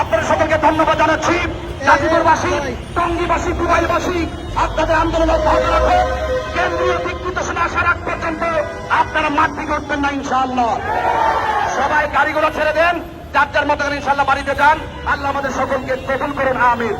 আপনাদের সকলকে ধন্যবাদ জানাচ্ছি। গাজীপুরবাসী, টঙ্গীবাসী, পুবাইলবাসী আপনাদের আন্দোলন অব্যাহত রাখুন। কেন্দ্রীয় দিক নির্দেশনা আসার আগ পর্যন্ত আপনারা মাঠ থেকে উঠবেন না ইনশাআল্লাহ। সবাই গাড়িগুলো ছেড়ে দেন, যার যার মতো করে ইনশাআল্লাহ বাড়িতে যান। আল্লাহ আমাদের সকলকে কবুল করুন, আমিন।